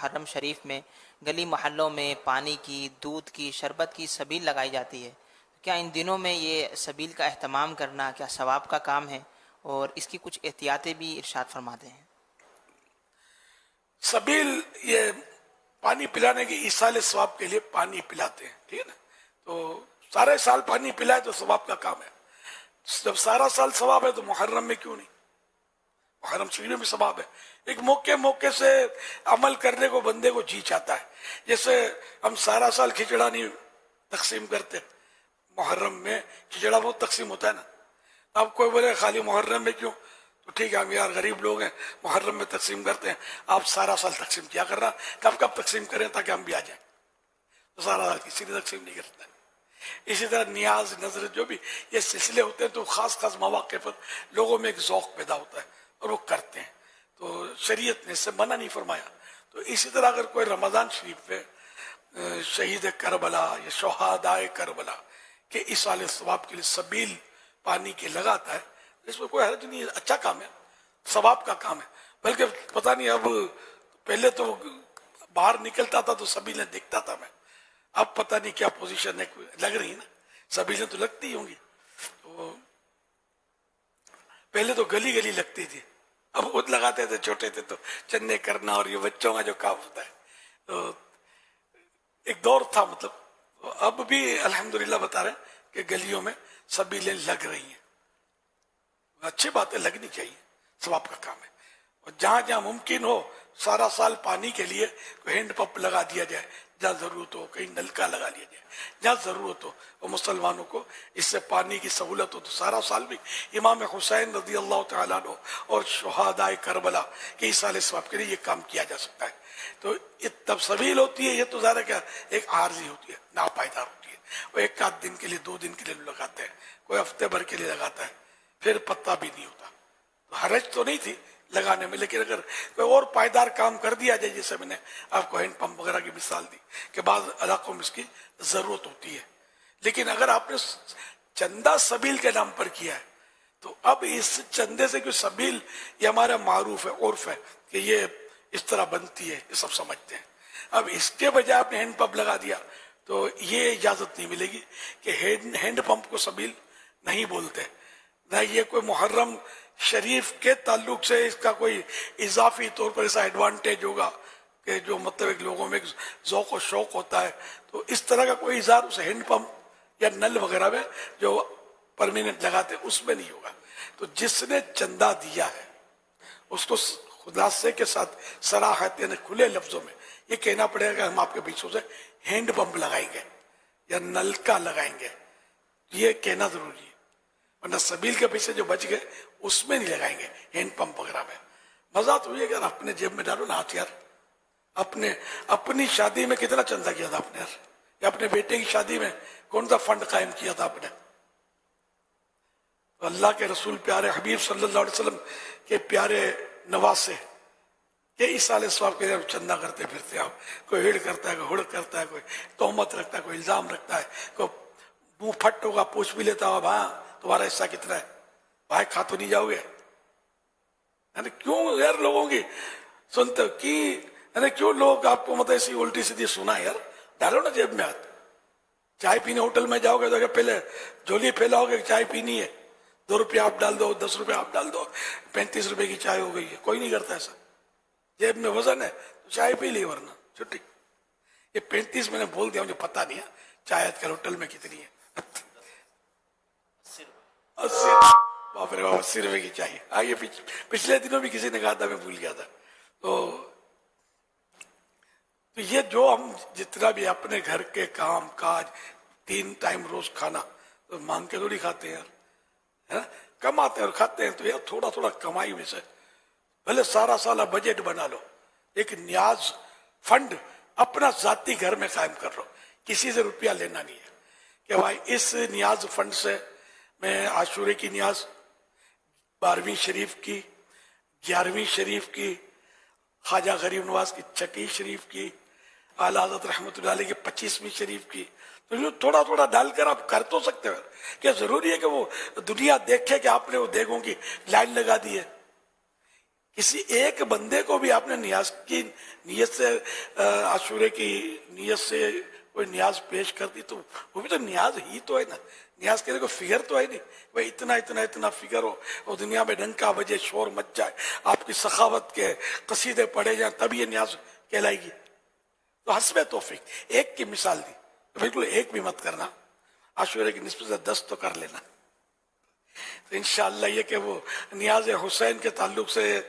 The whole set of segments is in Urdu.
محرم شریف میں گلی محلوں میں پانی کی، دودھ کی، شربت کی سبیل لگائی جاتی ہے، کیا ان دنوں میں یہ سبیل کا اہتمام کرنا کیا ثواب کا کام ہے، اور اس کی کچھ احتیاطیں بھی ارشاد فرماتے ہیں؟ سبیل یہ پانی پلانے کی ایصال ثواب کے لیے پانی پلاتے ہیں، ٹھیک ہے نا؟ تو سارے سال پانی پلائے تو ثواب کا کام ہے. جب سارا سال ثواب ہے تو محرم میں کیوں نہیں؟ محرم شریف میں بھی ثواب ہے. ایک موقع موقع سے عمل کرنے کو بندے کو جی چاہتا ہے. جیسے ہم سارا سال کھچڑا نہیں تقسیم کرتے، محرم میں کھچڑا بہت تقسیم ہوتا ہے نا. اب کوئی بولے خالی محرم میں کیوں؟ تو ٹھیک ہے، ہم یار غریب لوگ ہیں، محرم میں تقسیم کرتے ہیں. آپ سارا سال تقسیم کیا کر رہا، کب کب تقسیم کریں تاکہ ہم بھی آ جائیں. تو سارا سال کسی نے تقسیم نہیں کرتا. اسی طرح نیاز، نظر، جو بھی یہ سلسلے ہوتے ہیں تو خاص خاص مواقع پر لوگوں میں ایک ذوق پیدا ہوتا ہے اور وہ کرتے ہیں. تو شریعت نے اس سے منع نہیں فرمایا. تو اسی طرح اگر کوئی رمضان شریف پہ شہید کربلا یا شہدائے کربلا کے ایصال ثواب کے لیے سبیل پانی کے لگاتا ہے، اس میں کوئی حرج نہیں ہے، اچھا کام ہے، ثواب کا کام ہے. بلکہ پتہ نہیں، اب پہلے تو باہر نکلتا تھا تو سبیلیں دیکھتا تھا میں، اب پتہ نہیں کیا پوزیشن ہے، لگ رہی نا سبیلیں تو لگتی ہی ہوں گی. تو پہلے تو گلی گلی لگتی تھی، اب خود لگاتے تھے، چھوٹے تھے تو چندے کرنا اور یہ بچوں کا جو کام ہوتا ہے. تو ایک دور تھا، مطلب اب بھی الحمدللہ بتا رہے ہیں کہ گلیوں میں سبیلیں لگ رہی ہیں. اچھی بات ہے، لگنی چاہیے، ثواب کا کام ہے. اور جہاں جہاں ممکن ہو سارا سال پانی کے لیے کوئی ہینڈ پمپ لگا دیا جائے، جہاں ضرورت ہو کہیں نلکا لگا دیا جائے جہاں ضرورت ہو. اور مسلمانوں کو اس سے پانی کی سہولت ہو تو سارا سال بھی امام حسین رضی اللہ تعالیٰ عنہ اور شہدائے کربلا کے ایصال ثواب کے لیے یہ کام کیا جا سکتا ہے. تو یہ تب سبیل ہوتی ہے، یہ تو ظاہر ہے کیا ایک عارضی ہوتی ہے، ناپائیدار ہوتی ہے. وہ ایک آدھ دن کے لیے، 2 دن کے لیے لگاتے ہیں، کوئی ہفتے بھر کے لیے لگاتا ہے، پھر پتہ بھی نہیں ہوتا. تو حرج تو نہیں تھی لگانے میں، لیکن اگر کوئی اور پائیدار کام کر دیا جائے، جیسے میں نے آپ کو ہینڈ پمپ وغیرہ کی مثال دی کہ بعض علاقوں میں اس کی ضرورت ہوتی ہے. لیکن اگر آپ نے چندہ سبیل کے نام پر کیا ہے تو اب اس چندے سے کوئی سبیل، یہ ہمارا معروف ہے، عرف ہے کہ یہ اس طرح بنتی ہے، یہ سب سمجھتے ہیں. اب اس کے بجائے آپ نے ہینڈ پمپ لگا دیا تو یہ اجازت نہیں ملے گی کہ ہینڈ پمپ کو سبیل نہیں بولتے. نہ یہ کوئی محرم شریف کے تعلق سے اس کا کوئی اضافی طور پر ایسا ایڈوانٹیج ہوگا کہ جو مطلب ایک لوگوں میں ایک ذوق و شوق ہوتا ہے، تو اس طرح کا کوئی اظہار اس ہینڈ پمپ یا نل وغیرہ میں جو پرمیننٹ لگاتے اس میں نہیں ہوگا. تو جس نے چندہ دیا ہے اس کو خلاصے کے ساتھ صراحت، یعنی کھلے لفظوں میں یہ کہنا پڑے گا کہ ہم آپ کے پیچھے سے ہینڈ پمپ لگائیں گے یا نلکا لگائیں گے، یہ کہنا ضروری ہے. ورنہ سبیل کے پیچھے جو بچ گئے اس میں نہیں لگائیں گے ہینڈ پمپ وغیرہ میں. مزہ تو یہ کہ اپنے جیب میں ڈالو نا ہاتھ. یار اپنی شادی میں کتنا چندہ کیا تھا آپ نے یار، یا اپنے بیٹے کی شادی میں کون سا فنڈ قائم کیا تھا آپ نے؟ اللہ کے رسول پیارے حبیب صلی اللہ علیہ وسلم کے پیارے نواسے کہ ایصال ثواب کے لیے چندہ کرتے پھرتے. آپ کوئی ہڑ کرتا ہے، کوئی ہڑ کرتا ہے، کوئی تہمت رکھتا ہے، کوئی الزام رکھتا ہے، کوئی منہ پھٹ ہوگا پوچھ بھی لیتا ہوگا، ہاں تمہارا حصہ کتنا ہے بھائی، کھا تو نہیں جاؤ گے؟ یعنی کیوں یار لوگوں کی سنتے کی، یعنی کیوں لوگ آپ کو مطلب ایسی الٹی سیدھی سنا ہے؟ یار ڈالو نا جیب میں ہاتھ. چائے پینے ہوٹل میں جاؤ گے تو پہلے جھولی پھیلاؤ گے چائے پینی ہے، 2 روپے آپ ڈال دو، 10 روپے آپ ڈال دو، 35 روپے کی چائے ہو گئی ہے. کوئی نہیں کرتا ایسا. جیب میں وزن ہے تو چائے پی لی، ورنہ چھٹی. یہ 35 میں نے بول دیا، مجھے پتا نہیں ہے چائے آج کل ہوٹل میں کتنی ہے. 80 باپ رے باپ، 80 روپے کی چائے. آگے پچھلے دنوں بھی کسی نے کہا تھا، میں بھول گیا تھا. تو یہ جو ہم جتنا بھی اپنے گھر کے کام کاج، 3 ٹائم روز کھانا تو مانگ کے تھوڑی کھاتے ہیں یار، کماتے ہیں اور کھاتے ہیں. تو یار تھوڑا تھوڑا کمائی میں سے بھلے سارا سالہ بجٹ بنا لو، ایک نیاز فنڈ اپنا ذاتی گھر میں قائم کر لو. کسی سے روپیہ لینا نہیں ہے کہ بھائی اس نیاز فنڈ سے میں عاشورے کی نیاز، 12ویں شریف کی، 11ویں شریف کی، خواجہ غریب نواز کی 6 شریف کی، اعلیٰ حضرت رحمۃ اللہ علیہ کی 25ویں شریف کی. تو یہ تھوڑا تھوڑا ڈال کر آپ کر تو سکتے ہو. کیا ضروری ہے کہ وہ دنیا دیکھے کہ آپ نے وہ دیگوں کی لائن لگا دی ہے؟ کسی ایک بندے کو بھی آپ نے نیاز کی نیت سے عاشورے کی نیت سے کوئی نیاز پیش کر دی تو وہ بھی تو نیاز ہی تو ہے نا. نیاز کے لیے کوئی فگر تو ہے نہیں بھائی اتنا اتنا اتنا فگر ہو اور دنیا میں ڈنکا بجے شور مچ جائے آپ کی سخاوت کے قصیدے پڑھے جائیں تب یہ نیاز کہلائے گی. تو حسب توفیق ایک کی مثال دی, بالکل ایک بھی مت کرنا, عاشورے کی نسبت سے 10 تو کر لینا. تو انشاءاللہ یہ کہ وہ نیاز حسین کے تعلق سے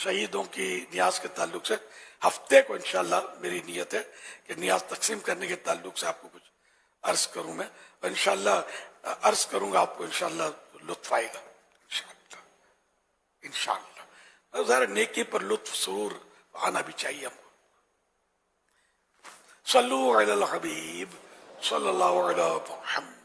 شہیدوں کی نیاز کے تعلق سے ہفتے کو انشاءاللہ میری نیت ہے کہ نیاز تقسیم کرنے کے تعلق سے آپ کو کچھ عرض کروں میں, اور انشاءاللہ عرض کروں گا آپ کو انشاءاللہ لطف آئے گا انشاءاللہ. ظاہر نیکی پر لطف سرور آنا بھی چاہیے ہم کو. صلو علی الحبیب صلی اللہ علیہ محمد.